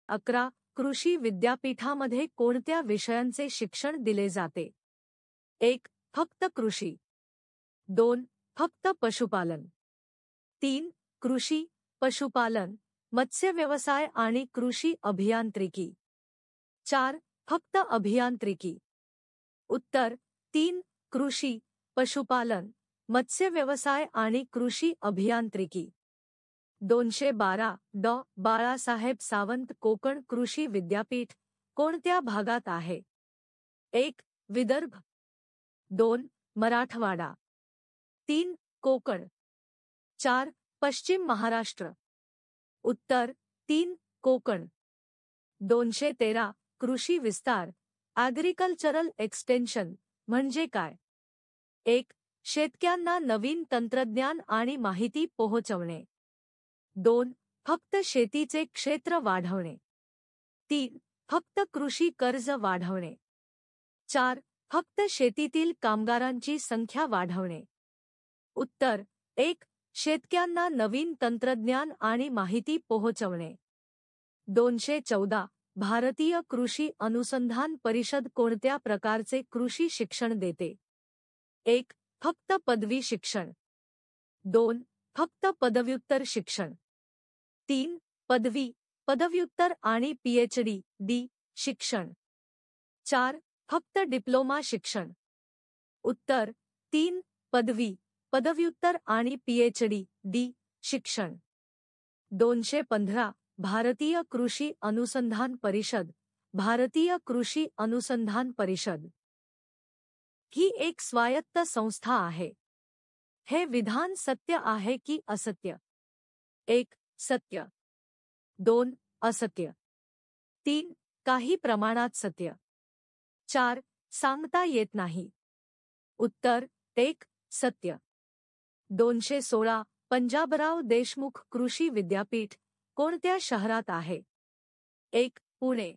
11 कृषी विद्यापीठामध्ये कोणत्या विषयांचे शिक्षण दिले जाते? 1 फक्त कृषी, 2 फक्त पशुपालन, 3 कृषी, पशुपालन, मत्स्य व्यवसाय आणि कृषी अभियांत्रिकी, 4 फक्त अभियांत्रिकी. उत्तर 3 कृषी, पशुपालन, मत्स्य व्यवसाय आणि कृषी अभियांत्रिकी. 212 डॉ. बाळासाहेब सावंत कोकण कृषी विद्यापीठ कोणत्या भागात आहे? 1 विदर्भ, 2 मराठवाडा, 3 कोकण, 4 पश्चिम महाराष्ट्र. उत्तर 3 कोकण. 213 कृषी विस्तार ॲग्रिकल्चरल एक्सटेन्शन म्हणजे काय? 1 शेतकऱ्यांना नवीन तंत्रज्ञान आणि माहिती पोहोचवणे, 2 फक्त शेतीचे क्षेत्र वाढवणे, 3 फक्त कृषी कर्ज वाढवणे, 4 फक्त शेतीतील कामगारांची संख्या वाढवणे. उत्तर 1 शेतकऱ्यांना नवीन तंत्रज्ञान आणि माहिती पोहोचवणे. 214 भारतीय कृषी अनुसंधान परिषद कोणत्या प्रकारचे कृषी शिक्षण देते? 1 फक्त पदवी शिक्षण, 2 फक्त पदव्युत्तर शिक्षण, 3 पदवी, पदव्युत्तर आणि PhD शिक्षण, 4 फक्त डिप्लोमा शिक्षण. उत्तर 3 पदवी, पदव्युत्तर आणि PhD शिक्षण. 215 भारतीय कृषी अनुसंधान परिषद, भारतीय कृषी अनुसंधान परिषद ही एक स्वायत्त संस्था आहे. हे विधान सत्य आहे की असत्य? 1 सत्य, 2 असत्य, 3 काही प्रमाणात सत्य, 4 सांगता येत नाही. उत्तर 1 सत्य. 216 पंजाबराव देशमुख कृषी विद्यापीठ कोणत्या शहरात आहे? 1 पुणे,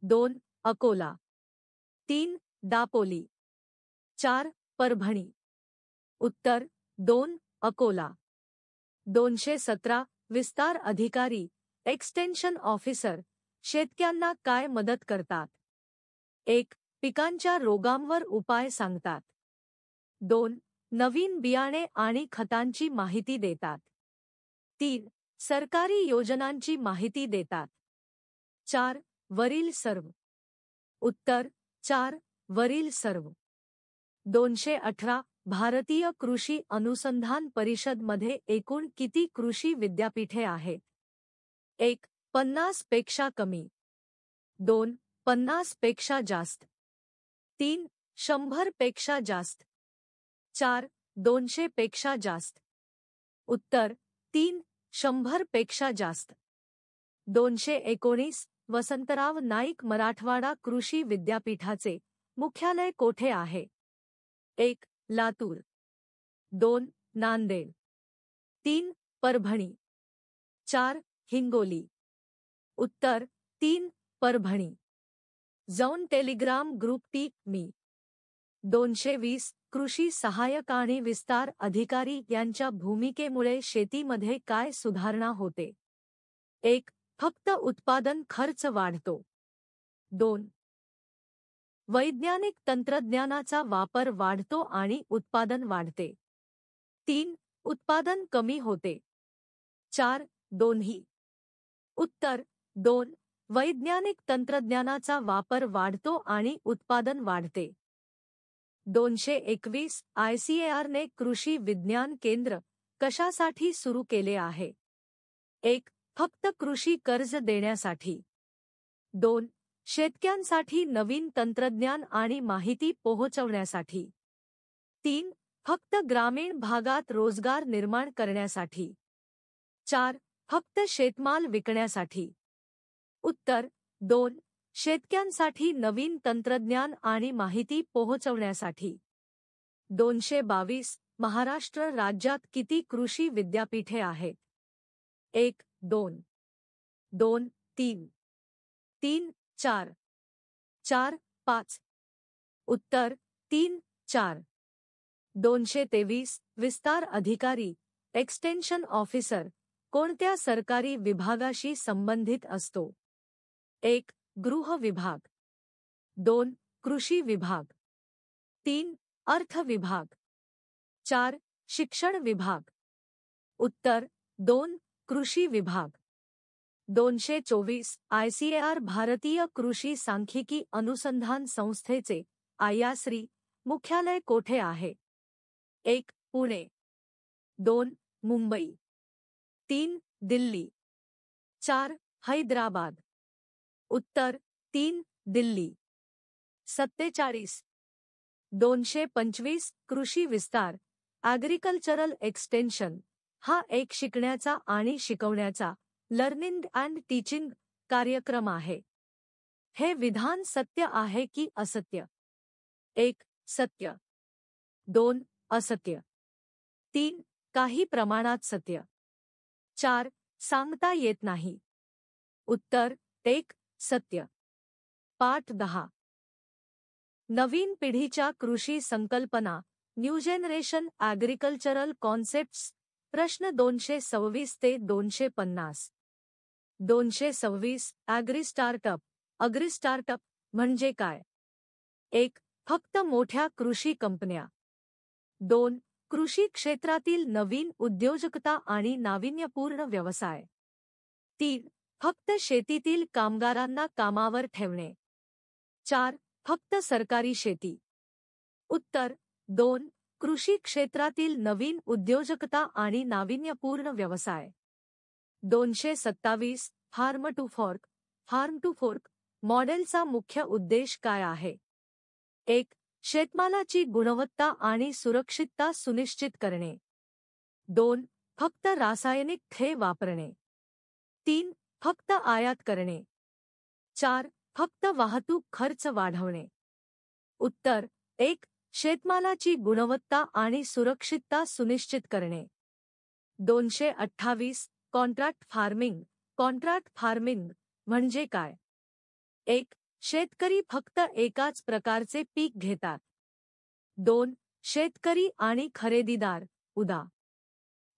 2 अकोला, 3 दापोली, 4 परभणी. उत्तर 2 अकोला. 217 विस्तार अधिकारी, एक्सटेन्शन ऑफिसर शेतकऱ्यांना काय मदत करतात? 1 पिकांच्या रोगांवर उपाय सांगतात, 2 नवीन बियाणे आणि खतांची माहिती देतात, 3 सरकारी योजनांची माहिती देतात, 4 वरील सर्व. उत्तर 4 वरील सर्व. 218 भारतीय कृषी अनुसंधान परिषद मध्ये एकूण किती कृषी विद्यापीठे आहेत? 1 50 पेक्षा कमी, 2 50 पेक्षा जास्त, 3 100 पेक्षा जास्त, 4 200 पेक्षा जास्त. उत्तर 3 100 पेक्षा जास्त. 219 वसंतराव नाईक मराठवाडा कृषी विद्यापीठाचे मुख्यालय कोठे आहे? 1 लातूर, 2 नांदेड, 3 परभणी, 4 हिंगोली. उत्तर 3 परभणी. जाऊन टेलिग्राम ग्रुप मी. 220 कृषी सहाय्यक आणि विस्तार अधिकारी यांच्या भूमिकेमुळे शेतीमध्ये काय सुधारणा होते? 1 फक्त उत्पादन खर्च वाढतो, 2 वैज्ञानिक तंत्रज्ञानाचा वापर वाढतो आणि उत्पादन वाढते, 3 उत्पादन कमी होते, 4 दोन्ही. उत्तर 2 वैज्ञानिक तंत्रज्ञानाचा वापर वाढतो आणि उत्पादन वाढते. 221 ICAR ने कृषी विज्ञान केंद्र कशासाठी सुरू केले आहे? 1 फक्त कृषी कर्ज देण्यासाठी, 2 शेतकऱ्यांसाठी नवीन तंत्रज्ञान आणि माहिती पोहोचवण्यासाठी, 3 फक्त ग्रामीण भागात रोजगार निर्माण करण्यासाठी, 4 फक्त शेतमाल विकण्यासाठी. उत्तर 2 शेतकऱ्यांसाठी नवीन तंत्रज्ञान आणि माहिती पोहोचवण्यासाठी. 222 महाराष्ट्र राज्यात किती कृषी विद्यापीठे आहेत? 1 2 2 3 3 4 4 5. उत्तर 3 4. 223 विस्तार अधिकारी, एक्सटेन्शन ऑफिसर कोणत्या सरकारी विभागाशी संबंधित असतो? 1. गृह विभाग. 2. कृषी विभाग. 3. अर्थ विभाग. 4. शिक्षण विभाग. उत्तर 2. कृषी विभाग. 224 ICAR भारतीय कृषी सांख्यिकी अनुसंधान संस्थेचे आयाश्री मुख्यालय कोठे आहे? 1. पुणे. 2. मुंबई. 3. दिल्ली. 4. हैदराबाद. उत्तर 3. दिल्ली. 47 225 कृषी विस्तार ॲग्रिकल्चरल एक्सटेन्शन हा एक शिकण्याचा आणि शिकवण्याचा लर्निंग अँड टीचिंग कार्यक्रम आहे. हे विधान सत्य आहे की असत्य? 1. सत्य. 2. असत्य. 3. काही प्रमाणात सत्य. 4. सांगता येत नाही. उत्तर 1. सत्य. पाठ 10. नवीन पिढीच्या कृषी संकल्पना न्यू जनरेशन ॲग्रिकल्चरल कॉन्सेप्ट्स प्रश्न 226 ते 250. 226 ॲग्री स्टार्टअप म्हणजे काय? 1. फक्त मोठ्या कृषी कंपन्या. 2. कृषी क्षेत्रातील नवीन उद्योजकता आणि नाविन्यपूर्ण व्यवसाय. 3. फक्त शेतीतील कामगारांना कामावर ठेवणे. 4. फक्त सरकारी शेती. उत्तर 2. कृषी क्षेत्रातील नवीन उद्योजकता आणि नाविन्यपूर्ण व्यवसाय. 227 फार्म टू फोर्क मॉडेलचा मुख्य उद्देश काय आहे? 1. शेतमालाची गुणवत्ता आणि सुरक्षितता सुनिश्चित करणे. 2. फक्त रासायनिक खते वापरणे. 3. फक्त आयात करणे. 4. फक्त वाहतूक खर्च वाढवणे. उत्तर 1. शेतमालाची गुणवत्ता आणि सुरक्षितता सुनिश्चित करणे. 228 कॉन्ट्रॅक्ट फार्मिंग म्हणजे काय? 1. शेतकरी फक्त एकाच प्रकारचे पीक घेतात. 2. शेतकरी आणि खरेदीदार उदा.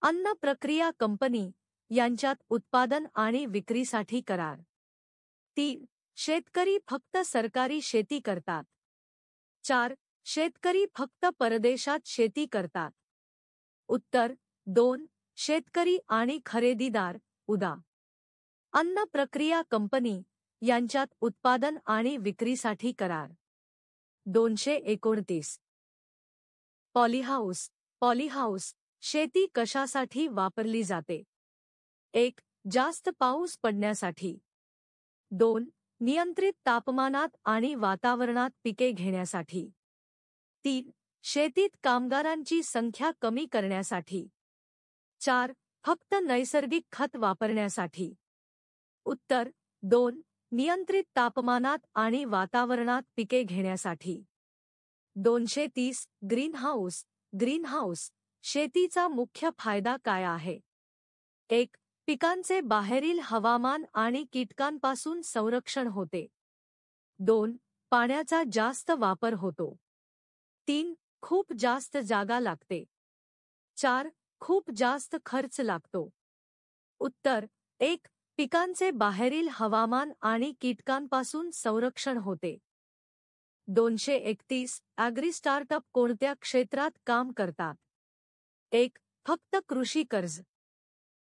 अन्न प्रक्रिया कंपनी यांच्यात उत्पादन आणि विक्रीसाठी करार. 3. शेतकरी फक्त सरकारी शेती करतात. 4. शेतकरी फक्त परदेशात शेती करतात. उत्तर 2. शेतकरी आणि खरेदीदार उदा. अन्न प्रक्रिया कंपनी यांच्यात उत्पादन आणि विक्रीसाठी करार. 229 पॉलीहाऊस शेती कशासाठी वापरली जाते? 1. जास्त पाऊस पडण्यासाठी. 2. नियंत्रित तापमानात आणि वातावरणात पिके घेण्यासाठी. 3. शेतीत कामगारांची संख्या कमी करण्यासाठी. 4. फक्त नैसर्गिक खत वापरण्यासाठी. उत्तर 2. नियंत्रित तापमानात आणि वातावरणात पिके घेण्यासाठी. 230 ग्रीनहाऊस शेतीचा मुख्य फायदा काय आहे? 1. पिकांचे बाहेरील हवामान आणि कीटकांपासून संरक्षण होते. 2. पाण्याचा जास्त वापर होतो. 3. खूप जास्त जागा लागते. 4. खूप जास्त खर्च लागतो. उत्तर 1. पिकांचे बाहेरील हवामान आणि कीटकांपासून संरक्षण होते. 231 ॲग्री स्टार्टअप कोणत्या क्षेत्रात काम करतात? 1. फक्त कृषी कर्ज.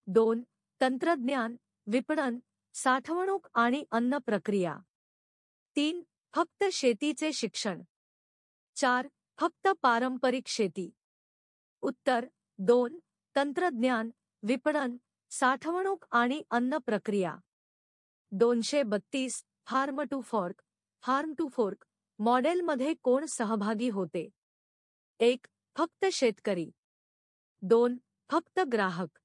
2. तंत्रज्ञान, विपणन, साठवणूक आणि अन्न प्रक्रिया. 3. फक्त शेतीचे शिक्षण. 4. फक्त पारंपरिक शेती. उत्तर 2. तंत्रज्ञान, विपणन, साठवणूक आणि अन्न प्रक्रिया. 232 फार्म टू फोर्क मॉडेलमध्ये कोण सहभागी होते? 1. फक्त शेतकरी. 2. फक्त ग्राहक.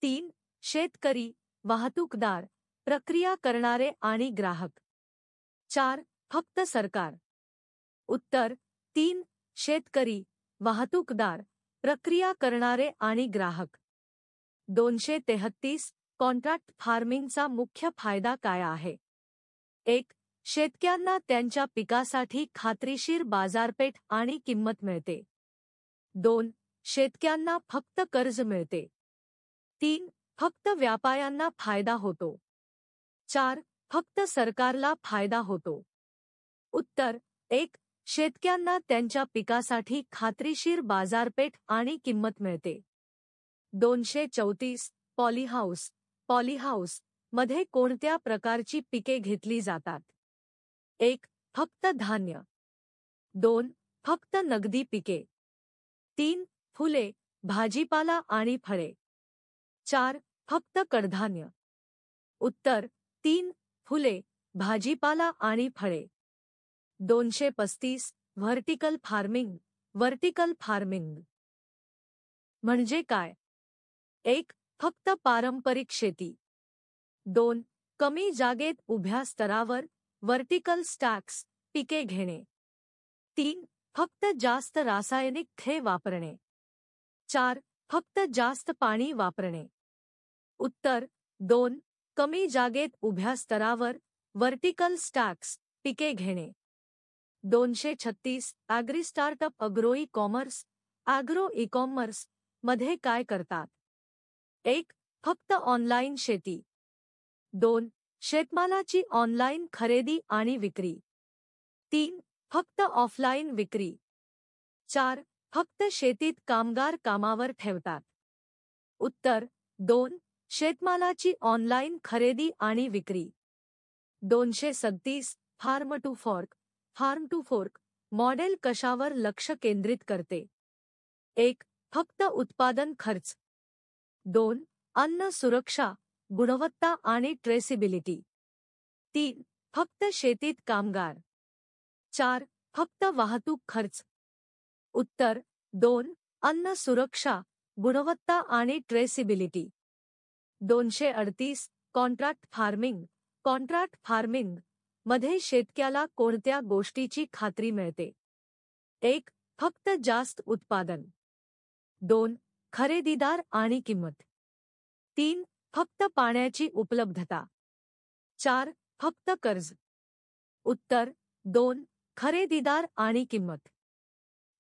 3. शेतकरी, वाहतूकदार, प्रक्रिया करणारे आणि ग्राहक. 4. फक्त सरकार. उत्तर 3. शेतकरी, वाहतूकदार, प्रक्रिया करणारे आणि ग्राहक. 233 कॉन्ट्रॅक्ट फार्मिंगचा मुख्य फायदा काय आहे? 1. शेतकऱ्यांना त्यांच्या पिकासाठी खात्रीशीर बाजारपेठ आणि किंमत मिळते. 2. शेतकऱ्यांना फक्त कर्ज मिळते. 3. फक्त व्यापाऱ्यांना फायदा होतो. 4. फक्त सरकारला फायदा होतो? उत्तर: 1. शेतकऱ्यांना त्यांच्या पिकासाठी खात्रीशीर बाजारपेठ आणि किंमत मिळते. 234. पॉलीहाऊस. पॉलीहाऊस मध्ये कोणत्या प्रकारची पिके घेतली जातात? 1. फक्त धान्य. 2. फक्त नगदी पिके. 3. फुले, भाजीपाला आणि फळे. 4. फक्त कडधान्य. उत्तर: 3. फुले, भाजीपाला आणि फळे. 235. Vertical farming. व्हर्टिकल फार्मिंग म्हणजे काय? 1. फक्त पारंपरिक शेती. 2. कमी जागेत उभ्या स्तरावर व्हर्टिकल स्टॅक्स पिके घेणे. 3. फक्त जास्त रासायनिक खते वापरणे. 4. फक्त जास्त पाणी वापरणे. उत्तर: 2. कमी जागेत उभ्या स्तरावर व्हर्टिकल स्टॅक्स पिके घेणे. 236. Agri startup. Agro e commerce. Agro e commerce मध्ये काय करतात? 1. फक्त ऑनलाईन शेती. 2. शेतमालाची ऑनलाईन खरेदी आणि विक्री. 3. फक्त ऑफलाईन विक्री. 4. फक्त शेतीत कामगार कामावर ठेवतात. उत्तर: 2. शेतमालाची ऑनलाईन खरेदी आणि विक्री. 237. Farm to fork. Farm to fork model कशावर लक्ष केंद्रित करते? 1. फक्त उत्पादन खर्च. 2. अन्न सुरक्षा, गुणवत्ता आणि ट्रेसिबिलिटी. 3. फक्त शेतीत कामगार. 4. फक्त वाहतूक खर्च. उत्तर: 2. अन्न सुरक्षा, गुणवत्ता आणि traceability. 238. Contract farming. Contract farming मध्ये शेतकऱ्याला कोणत्या गोष्टीची खात्री मिळते? 1. फक्त जास्त उत्पादन. 2. खरेदीदार आणि किंमत. 3. फक्त पाण्याची उपलब्धता. 4. फक्त कर्ज. उत्तर: 2. खरेदीदार आणि किंमत.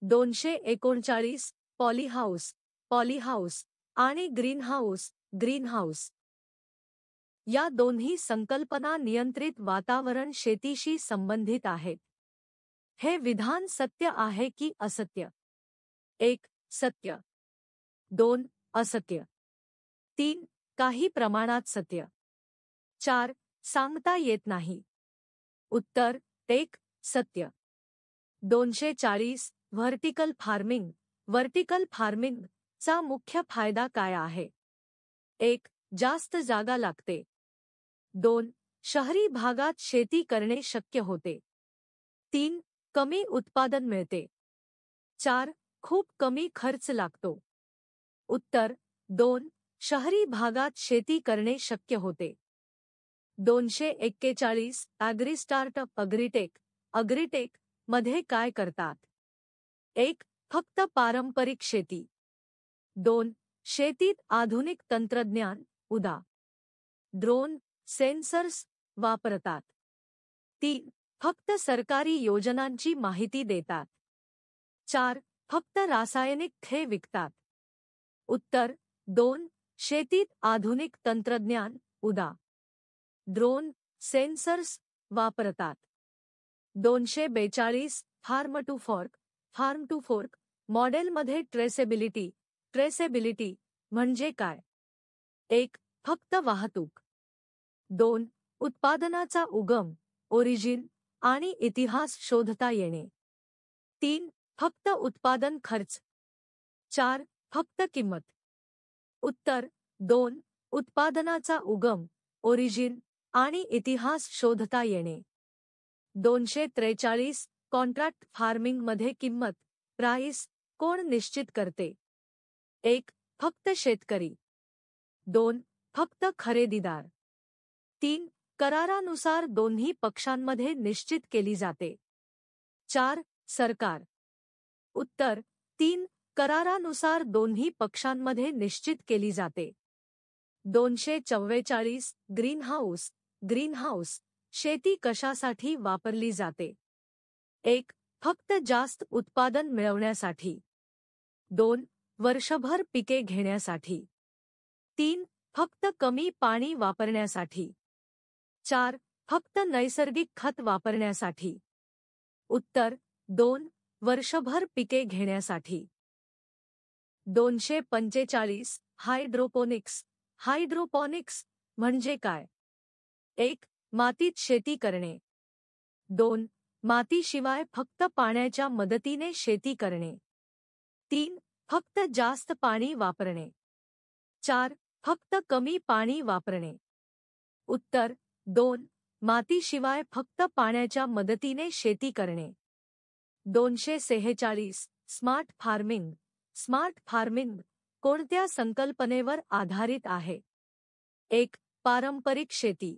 239. पॉलीहाऊस. पॉलीहाऊस आणि ग्रीनहाऊस. ग्रीनहाऊस या दोन्ही संकल्पना नियंत्रित वातावरण शेतीशी संबंधित आहेत. हे विधान सत्य आहे की असत्य? 1. सत्य. 2. असत्य. 3. काही प्रमाणात सत्य. 4. सांगता येत नाही. उत्तर: 1. सत्य. 240. Vertical farming. व्हर्टिकल फार्मिंग चा मुख्य फायदा काय आहे? 1. जास्त जागा लागते. 2. शहरी भागात शेती करणे शक्य होते. 3. कमी उत्पादन मिळते. 4. खूप कमी खर्च लागतो. उत्तर: 2. शहरी भागात शेती करणे शक्य होते. 241. Agree startup. अग्रीटेक. अग्रीटेक मध्ये काय करतात? 1. फक्त पारंपरिक शेती. 2. शेतीत आधुनिक तंत्रज्ञान उदा. ड्रोन, सेन्सर्स वापरतात. 3. फक्त सरकारी योजनांची माहिती देतात. 4. फक्त रासायनिक खते विकतात. उत्तर: 2. शेतीत आधुनिक तंत्रज्ञान उदा. ड्रोन, सेन्सर्स वापरतात. 242. Farm to fork. Farm to fork मॉडेलमध्ये ट्रेसेबिलिटी. ट्रेसेबिलिटी म्हणजे काय? 1. फक्त वाहतूक. 2. उत्पादनाचा उगम, ओरिजिन आणि इतिहास शोधता येणे. 3. फक्त उत्पादन खर्च. 4. फक्त किंमत. उत्तर: 2. उत्पादनाचा उगम, ओरिजिन आणि इतिहास शोधता येणे. 243. कॉन्ट्रॅक्ट फार्मिंग मध्ये किंमत, प्राइस कोण निश्चित करते? 1. फक्त शेतकरी. 2. फक्त खरेदीदार. 3. करारानुसार दोन्ही पक्षांमध्ये निश्चित केली जाते. 4. सरकार. उत्तर: 3. करारानुसार दोन्ही पक्षांमध्ये निश्चित केली जाते. 244. ग्रीनहाऊस. ग्रीनहाऊस शेती कशासाठी वापरली जाते? 1. फक्त जास्त उत्पादन मिळवण्यासाठी. 2. वर्षभर पिके घेण्यासाठी. 3. फक्त कमी पाणी वापरण्यासाठी. 4. फक्त नैसर्गिक खत वापरण्यासाठी. उत्तर 2. वर्षभर पिके घेण्यासाठी. 245. हायड्रोपोनिक्स. हायड्रोपोनिक्स म्हणजे काय? 1. मातीत शेती करणे. 2. मातीशिवाय फक्त पाण्याच्या मदतीने शेती करणे. 3. फक्त जास्त पाणी वापरणे. 4. फक्त कमी पाणी वापरणे. उत्तर 2. मातीशिवाय फक्त पाण्याच्या मदतीने शेती करणे. 246. Smart farming. स्मार्ट फार्मिंग कोणत्या संकल्पनेवर आधारित आहे? 1. पारंपरिक शेती.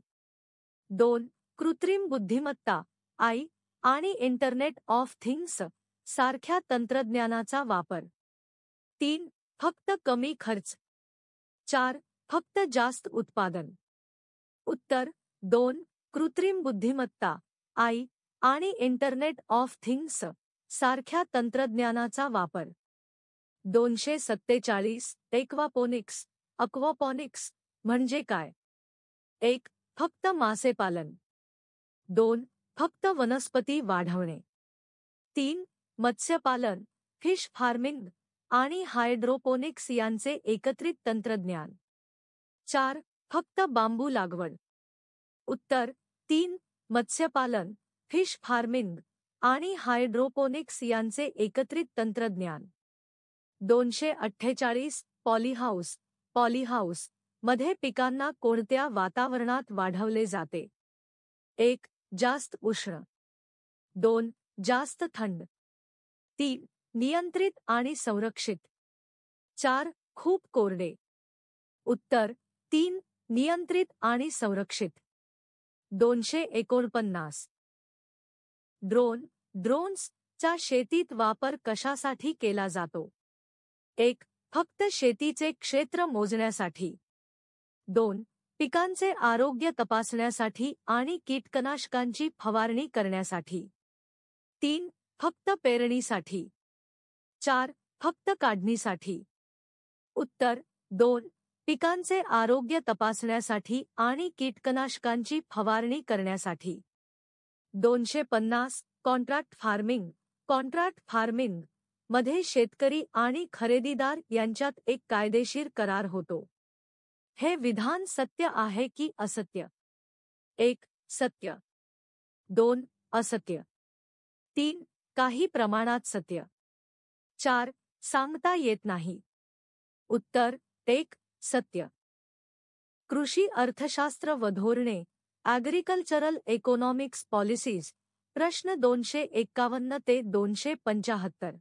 2. कृत्रिम बुद्धिमत्ता आई आणि इंटरनेट ऑफ थिंग्स सारख्या तंत्रज्ञानाचा वापर. 3. फक्त कमी खर्च. 4. फक्त जास्त उत्पादन. उत्तर 2. कृत्रिम बुद्धिमत्ता आई आणि इंटरनेट ऑफ थिंग्स सारख्या तंत्रज्ञानाचा वापर. 247. एक्वापोनिक्स. अक्वापोनिक्स म्हणजे काय? 1. फक्त मासेपालन. 2. फक्त वनस्पती वाढवणे. 3. मत्स्यपालन फिश फार्मिंग आणि हायड्रोपोनिक्स यांचे एकत्रित तंत्रज्ञान. 4. फक्त बांबू लागवड. उत्तर 3. मत्स्यपालन फिश फार्मिंग आणि हायड्रोपोनिक्स यांचे एकत्रित तंत्रज्ञान. 248. पॉलीहाऊस. पॉलीहाऊस मध्ये पिकांना कोणत्या वातावरणात वाढवले जाते? 1. जास्त उष्ण. 2. जास्त थंड. 3. नियंत्रित आणि संरक्षित. 4. खूप कोरडे. उत्तर 3. नियंत्रित आणि संरक्षित. 249. ड्रोन. ड्रोन्सचा शेतीत वापर कशासाठी केला जातो? 1. फक्त शेतीचे क्षेत्र मोजण्यासाठी. 2. पिकांचे आरोग्य तपासण्यासाठी आणि कीटकनाशकांची फवारणी करण्यासाठी. 3. फक्त पेरणीसाठी. 4. फक्त काढणीसाठी. उत्तर 2. पिकांचे आरोग्य तपासण्यासाठी आणि कीटकनाशकांची फवारणी करण्यासाठी. 250. Contract farming. कॉन्ट्रॅक्ट फार्मिंग मध्ये शेतकरी आणि खरेदीदार यांच्यात एक कायदेशीर करार होतो. हे विधान सत्य आहे की असत्य? 1. सत्य. 2. असत्य. 3. काही प्रमाणात सत्य. 4. सांगता येत नाही. उत्तर 1. सत्य. कृषी अर्थशास्त्र व धोरणे. Agricultural economics policies. प्रश्न 251 ते 275.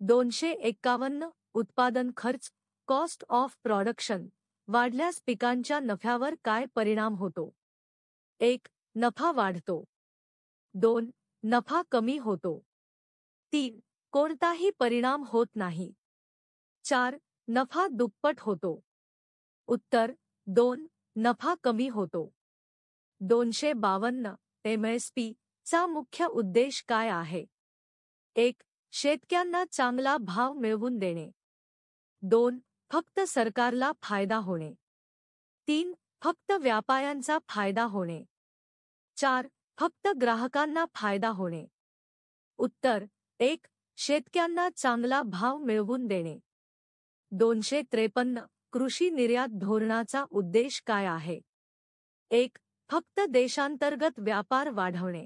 251. उत्पादन खर्च कॉस्ट ऑफ प्रोडक्शन वाढल्यास पिकांच्या नफ्यावर काय परिणाम होतो? 1. नफा वाढतो. 2. नफा कमी होतो. 3. कोणताही परिणाम होत नाही. 4. नफा दुप्पट होतो. उत्तर 2. नफा कमी होतो. 252. MSP चा मुख्य उद्देश काय आहे? 1. शेतकऱ्यांना चांगला भाव मिळवून देणे. 2. फक्त सरकारला फायदा होणे. 3. फक्त व्यापाऱ्यांचा फायदा होणे. 4. फक्त ग्राहकांना फायदा होणे. उत्तर 1. शेतकऱ्यांना चांगला भाव मिळवून देणे. 253. कृषी निर्यात धोरणाचा उद्देश काय आहे? 1. फक्त देशांतर्गत व्यापार वाढवणे.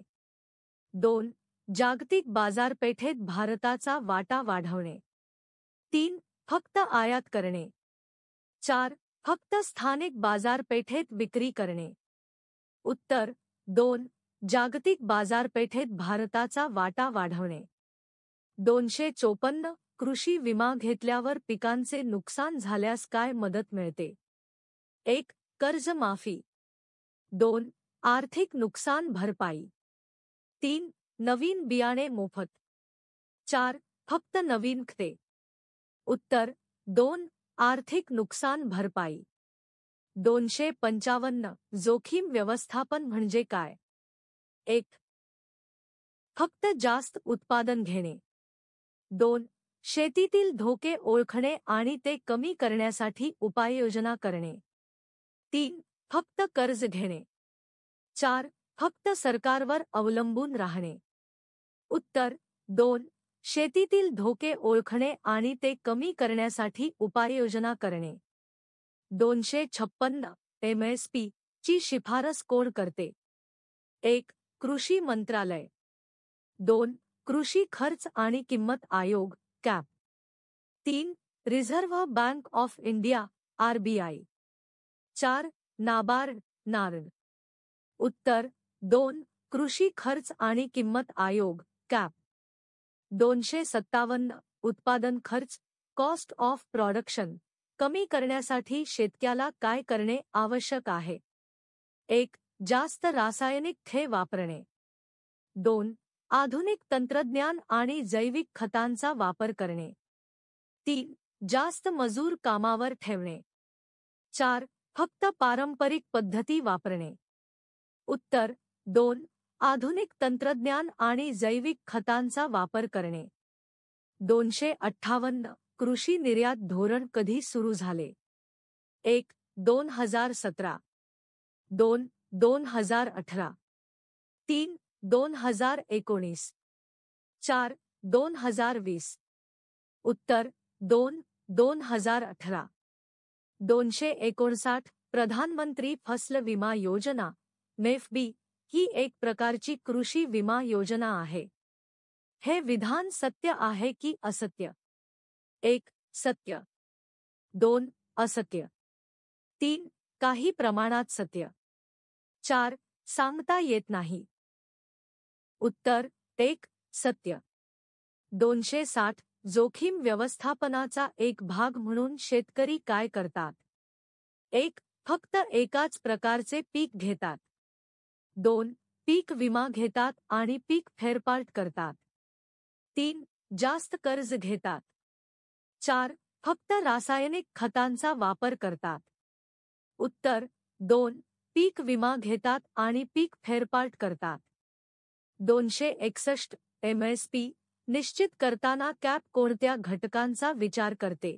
2. जागतिक बाजारपेठेत भारताचा वाटा वाढवणे. 3. फक्त आयात करणे. 4. फक्त स्थानिक बाजारपेठेत विक्री करणे. उत्तर 2. जागतिक बाजारपेठेत भारताचा वाटा वाढवणे. 254. कृषी विमा घेतल्यावर पिकांचे नुकसान झाल्यास काय मदत मिळते? 1. कर्जमाफी. 2. आर्थिक नुकसान भरपाई. 3. नवीन बियाणे मोफत. 4. फक्त नवीन खते. उत्तर 2. आर्थिक नुकसान भरपाई. 255. जोखीम व्यवस्थापन म्हणजे काय? 1. फक्त जास्त उत्पादन घेणे. 2. शेतीतील धोके ओळखणे आणि ते कमी करण्यासाठी उपाययोजना करणे. 3. फक्त कर्ज घेणे. 4. फक्त सरकारवर अवलंबून राहणे. उत्तर 2. शेतीतील धोके ओळखणे आणि ते कमी करण्यासाठी उपाययोजना करणे. 256 MSP ची शिफारस कोण करते? 1. कृषी मंत्रालय. 2. कृषी खर्च आणि किंमत आयोग कॅप. 3. Reserve Bank of India RBI. 4. NABARD नार्ड. उत्तर 2. कृषी खर्च आणि किंमत आयोग कॅप. 257 उत्पादन खर्च कॉस्ट ऑफ प्रोडक्शन कमी करण्यासाठी शेतकऱ्याला काय करणे आवश्यक आहे? 1. जास्त रासायनिक खते वापरणे. 2. आधुनिक तंत्रज्ञान आणि जैविक खतांचा वापर करणे. 3. जास्त मजूर कामावर ठेवणे. 4. फक्त पारंपरिक पद्धती वापरणे. उत्तर 2. आधुनिक तंत्रज्ञान आणि जैविक खतांचा वापर करणे. 258 कृषी निर्यात धोरण कधी सुरू झाले? 1. 2017. 2. 2018. 3. 2019. 4. 2020. उत्तर 2. 2018. 259 प्रधानमंत्री फसल विमा योजना MEFB ही एक प्रकारची कृषी विमा योजना आहे. हे विधान सत्य आहे की असत्य? 1. सत्य. 2. असत्य. 3. काही प्रमाणात सत्य. 4. सांगता येत नाही. उत्तर 1. सत्य. 260 जोखीम व्यवस्थापनाचा एक भाग म्हणून शेतकरी काय करतात? 1. फक्त एकाच प्रकारचे पीक घेतात. 2. पीक विमा घेतात आणि पीक फेरपालट करतात. 3. जास्त कर्ज घेतात. 4. फक्त रासायनिक खतांचा वापर करतात. उत्तर 2. पीक विमा घेतात आणि पीक फेरपालट करतात. 261 MSP निश्चित करताना कॅप कोणत्या घटकांचा विचार करते?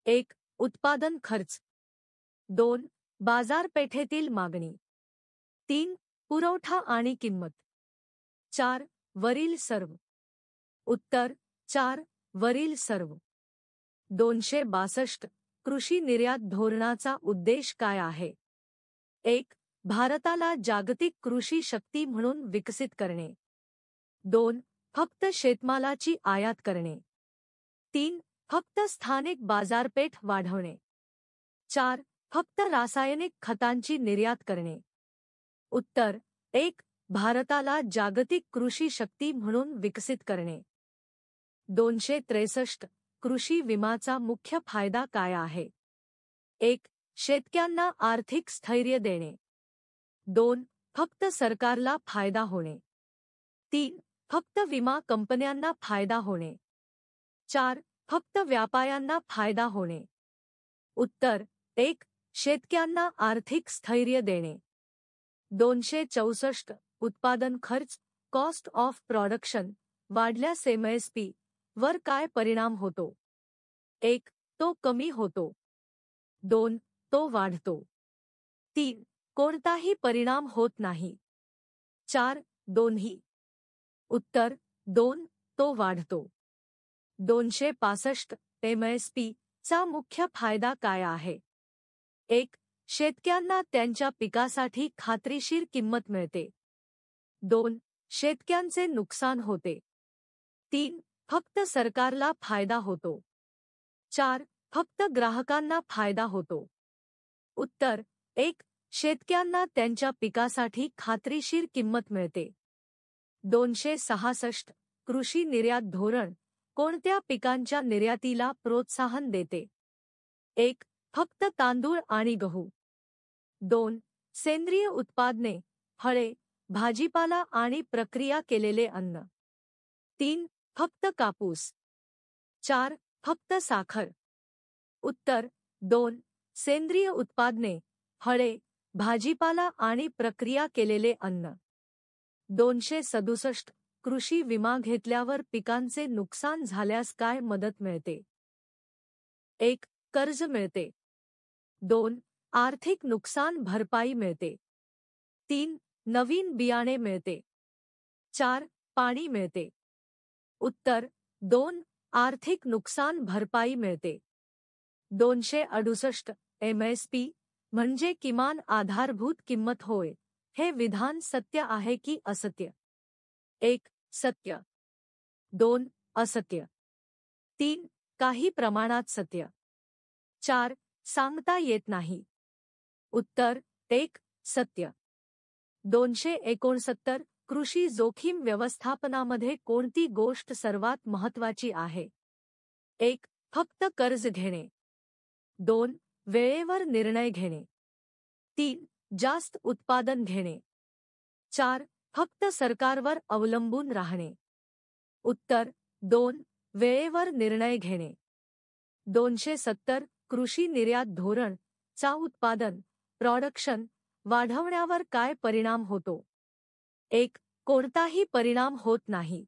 1. उत्पादन खर्च. 2. बाजारपेठेतील मागणी. 3. पुरवठा आणि किंमत. 4. वरील सर्व. उत्तर 4. वरील सर्व. 262 कृषी निर्यात धोरणाचा उद्देश काय आहे? 1. भारताला जागतिक कृषी शक्ती म्हणून विकसित करणे. 2. फक्त शेतमालाची आयात करणे. 3. फक्त स्थानिक बाजारपेठ वाढवणे. 4. फक्त रासायनिक खतांची निर्यात करणे. उत्तर 1. भारताला जागतिक कृषी शक्ती म्हणून विकसित करणे. 263 कृषी विमाचा मुख्य फायदा काय आहे? 1. शेतकऱ्यांना आर्थिक स्थैर्य देणे. 2. फक्त सरकारला फायदा होणे. 3. फक्त विमा कंपन्यांना फायदा होणे. 4. फक्त व्यापाऱ्यांना फायदा होणे. उत्तर 1. शेतकऱ्यांना आर्थिक स्थैर्य देणे. 264 उत्पादन खर्च कॉस्ट ऑफ प्रोडक्शन वाढल्यास MSP वर काय परिणाम होतो? 1. तो कमी होतो. 2. तो वाढतो. 3. कोणताही परिणाम होत नाही. 4. दोन्ही. उत्तर 2. तो वाढतो. 265 MSP चा मुख्य फायदा काय आहे? 1. शेतकऱ्यांना त्यांच्या पिकासाठी खात्रीशीर किंमत मिळते. 2. शेतकऱ्यांचे नुकसान होते. 3. फक्त सरकारला फायदा होतो. 4. फक्त ग्राहकांना फायदा होतो. उत्तर 1. शेतकऱ्यांना त्यांच्या पिकासाठी खात्रीशीर किंमत मिळते. 266 कृषी निर्यात धोरण कोणत्या पिकांच्या निर्यातीला प्रोत्साहन देते? 1. फक्त तांदूळ आणि गहू. 2. सेंद्रिय उत्पादने, फळे, भाजीपाला आणि प्रक्रिया केलेले अन्न. 3. फक्त कापूस. 4. फक्त साखर. उत्तर 2. सेंद्रिय उत्पादने, फळे, भाजीपाला आणि प्रक्रिया केलेले अन्न. 267 कृषी विमा घेतल्यावर पिकांचे नुकसान झाल्यास काय मदत मिळते? 1. कर्ज मिळते. 2. आर्थिक नुकसान भरपाई मिळते. 3. नवीन बियाणे मिळते. 4. पाणी मिळते. उत्तर 2. आर्थिक नुकसान भरपाई मिळते. 268 MSP म्हणजे किमान आधारभूत किंमत होय. हे विधान सत्य आहे की असत्य? 1. सत्य. 2. असत्य. 3. काही प्रमाणात सत्य. 4. सांगता येत नाही. उत्तर 1. सत्य. 269 कृषी जोखीम व्यवस्थापनामध्ये कोणती गोष्ट सर्वात महत्त्वाची आहे? 1. फक्त कर्ज घेणे. 2. वेळेवर निर्णय घेणे. 3. जास्त उत्पादन घेणे. 4. फक्त सरकारवर अवलंबून राहणे. उत्तर 2. वेळेवर निर्णय घेणे. 270 कृषी निर्यात धोरण चा उत्पादन प्रोडक्शन वाढवण्यावर काय परिणाम होतो? 1. कोणताही परिणाम होत नाही.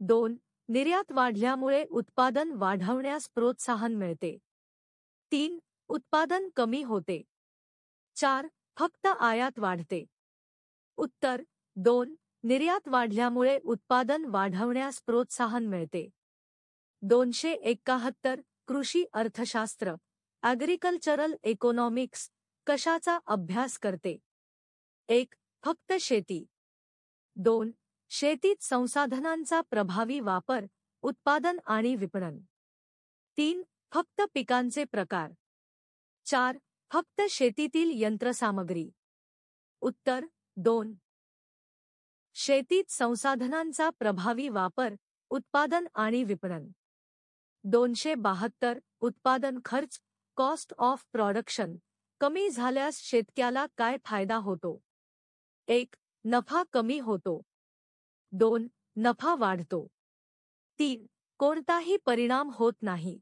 2. निर्यात वाढल्यामुळे उत्पादन वाढवण्यास प्रोत्साहन मिळते. 3. उत्पादन कमी होते. 4. फक्त आयात वाढते. उत्तर 2. निर्यात वाढल्यामुळे उत्पादन वाढवण्यास प्रोत्साहन मिळते. 271 कृषी अर्थशास्त्र ॲग्रिकल्चरल इकॉनॉमिक्स कशाचा अभ्यास करते? 1. फक्त शेती. 2. शेतीत संसाधनांचा प्रभावी वापर, उत्पादन आणि विपणन. 3. फक्त पिकांचे प्रकार. 4. फक्त शेतीतील यंत्रसामग्री. उत्तर 2. शेतीत संसाधनांचा प्रभावी वापर, उत्पादन आणि विपणन. 272 उत्पादन खर्च कॉस्ट ऑफ प्रोडक्शन कमी झाल्यास शेतकऱ्याला काय फायदा होतो? 1. नफा कमी होतो. 2. नफा वाढतो. 3. कोणताही परिणाम होत नाही.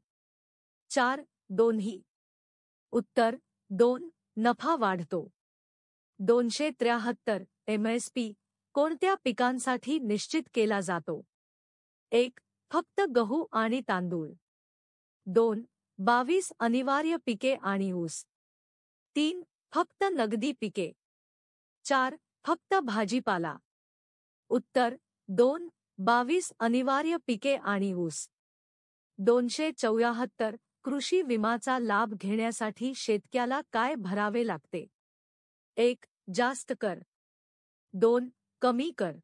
4. दोन्ही. उत्तर 2. नफा वाढतो. 273 MSP कोणत्या पिकांसाठी निश्चित केला जातो? 1. फक्त गहू आणि तांदूळ. 2. 22 अनिवार्य पिके आणि ऊस. 3. फक्त नगदी पिके. 4. फक्त भाजीपाला. उत्तर 2. 22 अनिवार्य पिके आणि ऊस. 274 कृषी विमाचा लाभ घेण्यासाठी शेतकऱ्याला काय भरावे लागते? 1. जास्त कर. 2. कमी कर.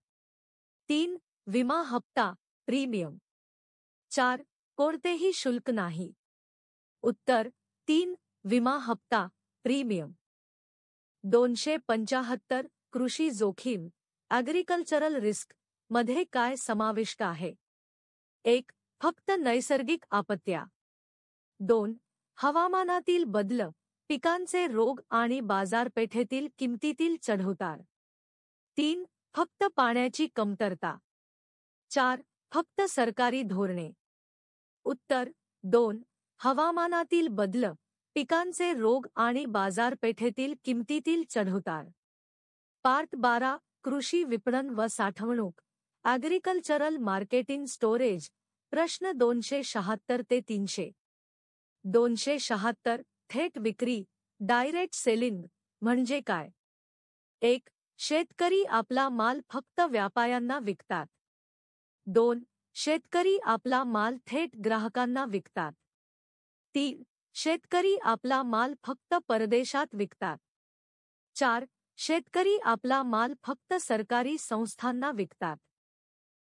3. विमा हप्ता प्रीमियम. 4. कोणतेही शुल्क नाही. उत्तर 3. विमा हप्ता प्रीमियम. 275 कृषी जोखीम ॲग्रिकल्चरल रिस्क मध्ये काय समाविष्ट आहे? 1. फक्त नैसर्गिक आपत्त्या. 2. हवामानातील बदल, पिकांचे रोग आणि बाजारपेठेतील किमतीतील चढउतार. 3. फक्त पाण्याची कमतरता. 4. फक्त सरकारी धोरणे. उत्तर 2. हवामानातील बदल, पिकांचे रोग आणि बाजारपेठेतील किमतीतील चढउतार. पार्ट 12 कृषी विपणन व साठवणूक ॲग्रिकल्चरल मार्केटिंग स्टोरेज प्रश्न 276 ते 300. 276 थेट विक्री डायरेक्ट सेलिंग म्हणजे काय? 1. शेतकरी आपला माल फक्त व्यापाऱ्यांना विकतात. 2. शेतकरी आपला माल थेट ग्राहकांना विकतात. 3. शेतकरी आपला माल फक्त परदेशात विकतात. 4. शेतकरी आपला माल फक्त सरकारी संस्थांना विकतात.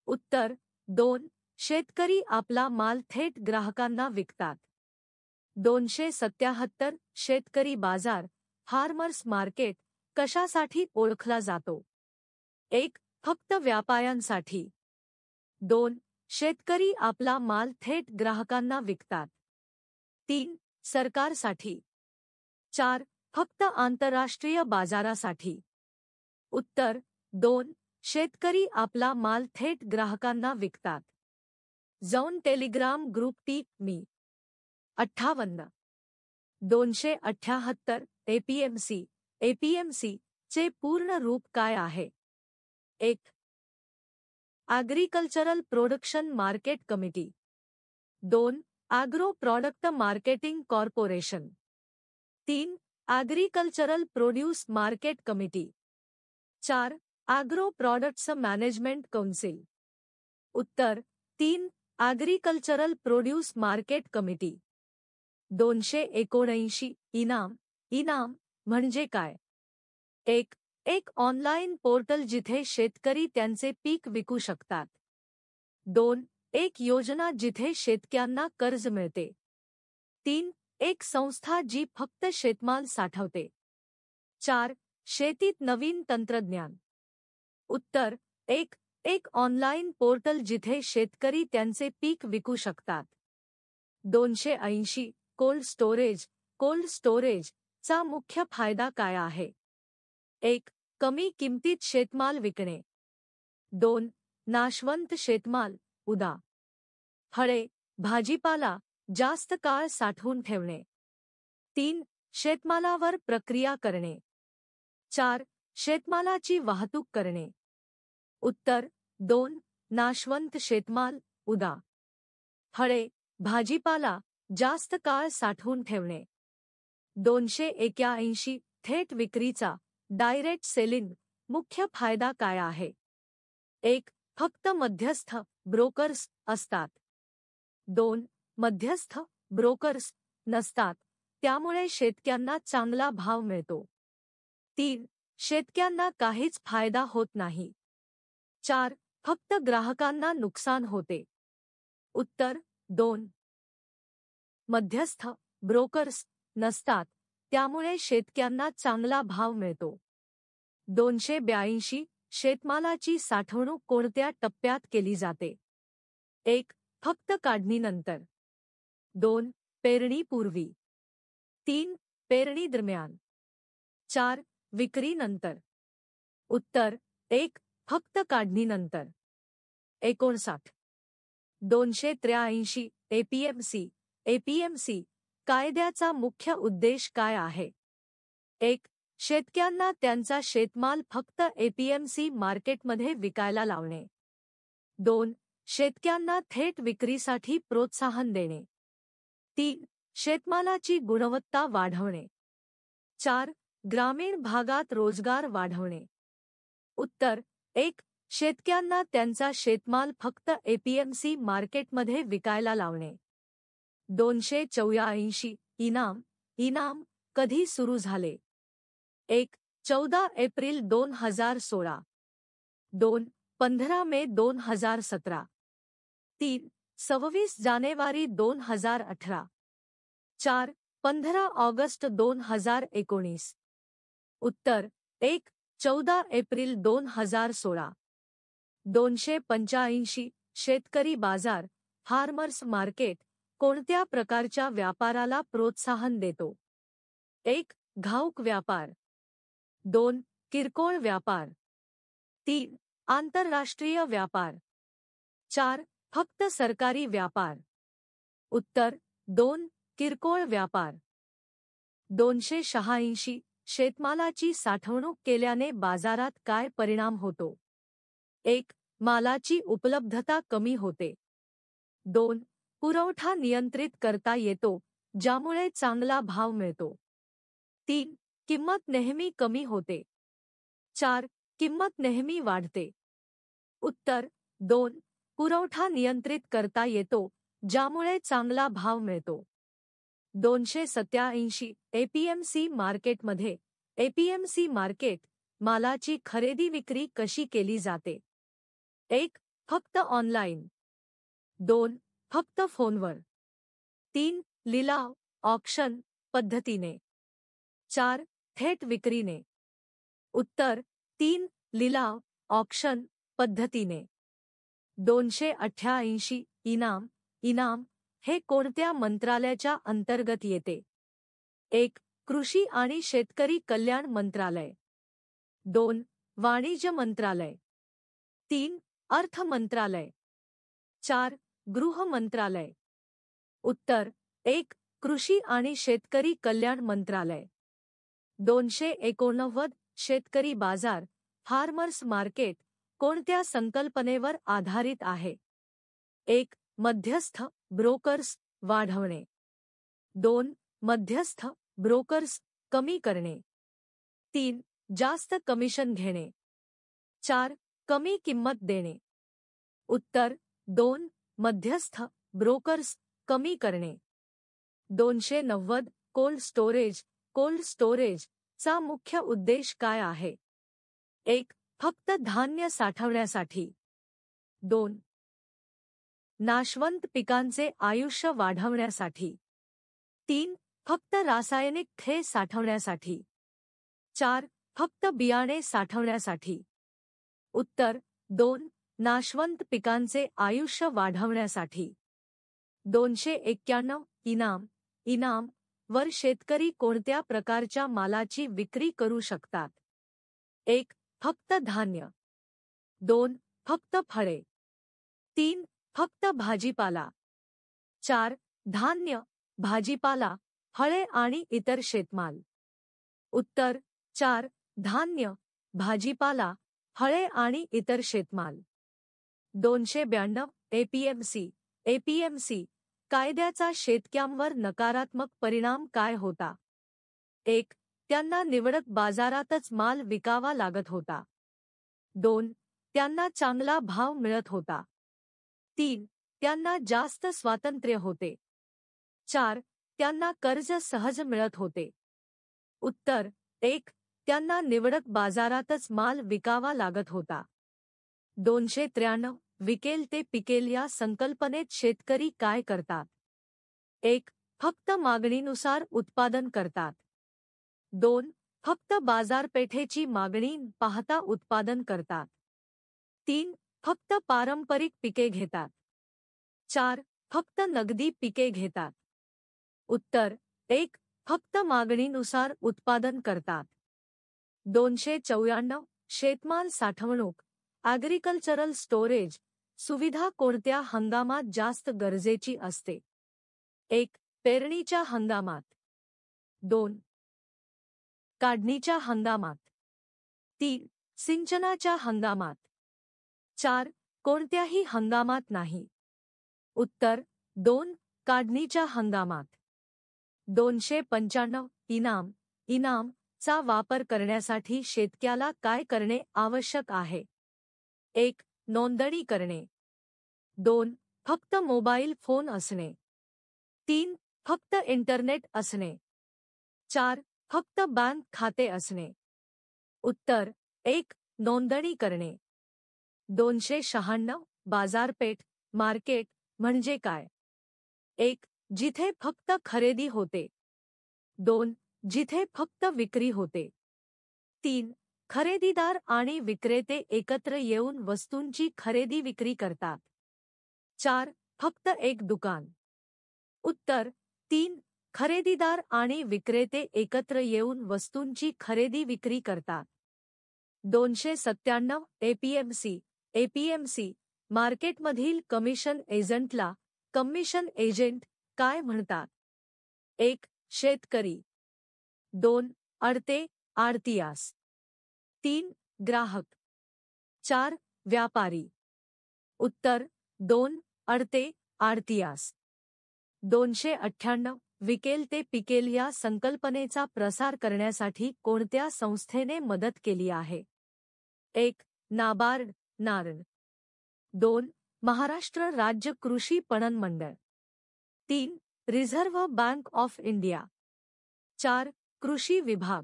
उत्तर 2. शेतकरी आपला माल थेट ग्राहकांना विकतात. 277 शेतकरी बाजार फार्मर्स मार्केट कशासाठी ओळखला जातो? 1. फक्त व्यापाऱ्यांसाठी. 2. शेतकरी आपला माल थेट ग्राहकांना विकतात. 3. सरकारसाठी. 4. फक्त आंतरराष्ट्रीय बाजारासाठी. उत्तर 2. शेतकरी आपला माल थेट ग्राहकांना विकतात. जाऊन टेलिग्राम ग्रुप टी मी 58 278 APMC APMC चे पूर्ण रूप काय आहे? 1. Agricultural production market committee. 2. Agro product marketing corporation. 3. Agricultural produce market committee. 4. Agro products management council. उत्तर 3. Agricultural produce market committee. 279. इनाम म्हणजे काय? एक ऑनलाईन पोर्टल जिथे शेतकरी त्यांचे पीक विकू शकतात. 2. एक योजना जिथे शेतकऱ्यांना कर्ज मिळते. 3. एक संस्था जी फक्त शेतमाल साठवते. 4. शेतीत नवीन तंत्रज्ञान. उत्तर एक ऑनलाईन पोर्टल जिथे शेतकरी त्यांचे पीक विकू शकतात. 280. कोल्ड स्टोरेज चा मुख्य फायदा काय आहे? 1. कमी किमतीत शेतमाल विकणे. 2. नाशवंत शेतमाल उदा. फळे, भाजीपाला जास्त काळ साठवून ठेवणे. 3. शेतमालावर प्रक्रिया करणे. 4. शेतमालाची वाहतूक करणे. उत्तर 2. नाशवंत शेतमाल उदा. फळे, भाजीपाला जास्त काळ साठवून ठेवणे. 281. थेट विक्रीचा डायरेक्ट सेलिंग मुख्य फायदा काय आहे? 1. फक्त मध्यस्थ ब्रोकर्स असतात. 2. मध्यस्थ ब्रोकर्स नसतात, त्यामुळे शेतकऱ्यांना चांगला भाव मिळतो. 3. शेतकऱ्यांना काहीच फायदा होत नाही. 4. फक्त ग्राहकांना नुकसान होते. उत्तर 2. मध्यस्थ ब्रोकर्स नसतात, त्यामुळे शेतकऱ्यांना चांगला भाव मिळतो. 282. शेतमालाची साठवणूक कोणत्या टप्प्यात केली जाते? 1. फक्त काढणीनंतर. 2. पेरणीपूर्वी. 3. पेरणी दरम्यान. 4. विक्रीनंतर. उत्तर 1. फक्त काढणीनंतर. 59. 283. एपीएमसी कायद्याचा मुख्य उद्देश काय आहे? 1. शेतकऱ्यांना त्यांचा शेतमाल फक्त एपीएमसी मार्केटमध्ये विकायला लावणे. 2. शेतकऱ्यांना थेट विक्रीसाठी प्रोत्साहन देणे. 3. शेतमालाची गुणवत्ता वाढवणे. 4. ग्रामीण भागात रोजगार वाढवणे. उत्तर 1. शेतकऱ्यांना त्यांचा शेतमाल फक्त एपीएमसी मार्केटमध्ये विकायला लावणे. 284. इनाम कधी सुरू झाले? 1. 14 एप्रिल 2016. 2. 15 मे 2017. 3. 26 जानेवारी 2018. 4. 15 ऑगस्ट 2019. उत्तर 1. 14 एप्रिल 2016. 285. शेतकरी बाजार फार्मर्स मार्केट कोणत्या प्रकारच्या व्यापाराला प्रोत्साहन देतो? 1. घाऊक व्यापार. 2. किरकोळ व्यापार. 3. आंतरराष्ट्रीय व्यापार. 4. फक्त सरकारी व्यापार. उत्तर 2. किरकोळ व्यापार. 286. शेतमालाची साठवणूक केल्याने बाजारात काय परिणाम होतो? 1. मालाची उपलब्धता कमी होते. 2. पुरवठा नियंत्रित करता येतो, ज्यामुळे चांगला भाव मिळतो. 3. किंमत नेहमी कमी होते. 4. किंमत नेहमी वाढते. उत्तर 2. पुरवठा नियंत्रित करता येतो, ज्यामुळे चांगला भाव मिळतो. 287. एपीएमसी मार्केटमध्ये एपीएमसी मार्केट मालाची खरेदी विक्री कशी केली जाते? 1. फक्त ऑनलाईन. 2. फक्त फोनवर. 3. लिलाव ऑक्शन पद्धतीने. 4. थेट विक्रीने. उत्तर 3. लिलाव ऑक्शन पद्धतीने. 288. इनाम हे कोणत्या मंत्रालयाच्या अंतर्गत येते? 1. कृषी आणि शेतकरी कल्याण मंत्रालय. 2. वाणिज्य मंत्रालय. 3. अर्थ मंत्रालय. 4. गृह मंत्रालय. उत्तर 1. कृषी आणि शेतकरी कल्याण मंत्रालय. 289. शेतकरी बाजार फार्मर्स मार्केट कोणत्या संकल्पनेवर आधारित आहे? 1. मध्यस्थ ब्रोकर्स वाढवणे. 2. मध्यस्थ ब्रोकर्स कमी करणे. 3. जास्त कमिशन घेणे. 4. कमी किंमत देणे. उत्तर 2. मध्यस्थ ब्रोकर्स कमी करणे. 290. कोल्ड स्टोरेज चा मुख्य उद्देश काय आहे? 1. फक्त धान्य साठवण्यासाठी. 2. नाशवंत पिकांचे आयुष्य वाढवण्यासाठी. 3. फक्त रासायनिक खते साठवण्यासाठी. 4. फक्त बियाणे साठवण्यासाठी. उत्तर 2. नाशवंत पिकांचे आयुष्य वाढवण्यासाठी. 291. इनाम वर शेतकरी कोणत्या प्रकारच्या मालाची विक्री करू शकतात? 1. फक्त धान्य. 2. फक्त फळे. 3. फक्त भाजीपाला. 4. धान्य, भाजीपाला, फळे आणि इतर शेतमाल. उत्तर 4. धान्य, भाजीपाला, फळे आणि इतर शेतमाल. 292. एपीएमसी कायद्याचा शेतकऱ्यांवर नकारात्मक परिणाम काय होता? 1. त्यांना निवडक बाजारातच माल विकावा लागत होता. 2. त्यांना चांगला भाव मिळत होता. 3. त्यांना जास्त स्वातंत्र्य होते. 4. त्यांना कर्ज सहज मिळत होते. उत्तर 1. त्यांना निवडक बाजारातच माल विकावा लागत होता. 293. विकेल ते पिकेल या संकल्पनेत शेतकरी काय करतात? 1. फक्त मागणीनुसार उत्पादन करतात. 2. फक्त बाजारपेठेची मागणी पाहता उत्पादन करतात. 3. फक्त पारंपरिक पिके घेतात. 4. फक्त नगदी पिके घेतात. उत्तर 1. फक्त मागणीनुसार उत्पादन करतात. 294. शेतमाल साठवणूक ॲग्रिकल्चरल स्टोरेज सुविधा कोणत्या हंगामात जास्त गरजेची असते? 1. पेरणीच्या हंगामात. 2. काढणीच्या हंगामात. 3. सिंचनाच्या हंगामात. 4. कोणत्याही हंगामात नाही. उत्तर 2. काढणीच्या हंगामात. 295. इनाम चा वापर करण्यासाठी शेतकऱ्याला काय करणे आवश्यक आहे? 1. नोंदणी करणे. 2. फक्त मोबाईल फोन असणे. 3. फक्त इंटरनेट असणे. 4. फक्त बँक खाते असणे. उत्तर 1. नोंदणी करणे. 296. बाजारपेठ मार्केट म्हणजे काय? 1. जिथे फक्त खरेदी होते. 2. जिथे फक्त विक्री होते. 3. खरेदीदार आणि विक्रेते एकत्र येऊन वस्तूंची खरेदी विक्री करतात. 4. फक्त एक दुकान. उत्तर 3. खरेदीदार आणि विक्रेते एकत्र येऊन वस्तूंची खरेदी विक्री करतात. 297. एपीएमसी मार्केटमधील कमिशन एजंटला कमिशन एजंट काय म्हणतात? 1. शेतकरी. 2. आडतीयास. 3. ग्राहक. 4. व्यापारी. उत्तर 2. आडतीयास. 298. विकेल ते पिकेल या संकल्पनेचा प्रसार करण्यासाठी कोणत्या संस्थेने मदत केली आहे? 1. नाबार्ड नारण. 2. महाराष्ट्र राज्य कृषी पणन मंडळ. 3. Reserve Bank of India. 4. कृषी विभाग.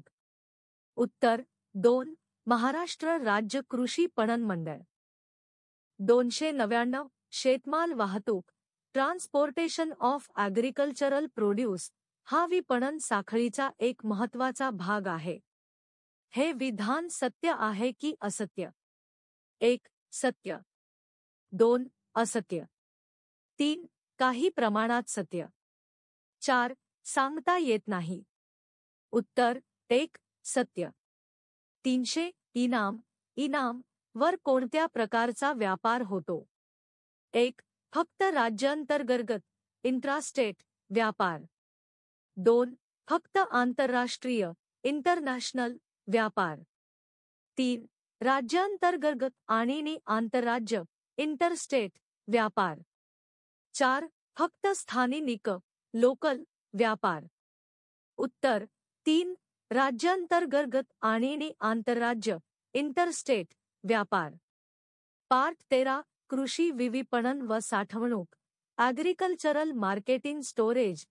उत्तर 2. महाराष्ट्र राज्य कृषी पणन मंडळ. 299. शेतमाल वाहतूक ट्रान्सपोर्टेशन ऑफ ॲग्रिकल्चरल प्रोड्यूस हा विपणन साखळीचा एक महत्त्वाचा भाग आहे. हे विधान सत्य आहे की असत्य? 1. सत्य. 2. असत्य. 3. काही प्रमाणात सत्य. 4. सांगता येत नाही. उत्तर 1. सत्य. 300. इनाम वर कोणत्या प्रकारचा व्यापार होतो? 1. फक्त राज्यांतर्गत इंट्रास्टेट व्यापार. 2. फक्त आंतरराष्ट्रीय इंटरनॅशनल व्यापार. 3. राज्यांतर्गत आणि आंतरराज्य इंटरस्टेट व्यापार. 4. फक्त स्थानिक लोकल व्यापार. उत्तर 3. राज्यांतर्गत आणि आंतरराज्य इंटरस्टेट व्यापार. पार्ट 13. कृषी विपणन व साठवणूक. Agricultural marketing storage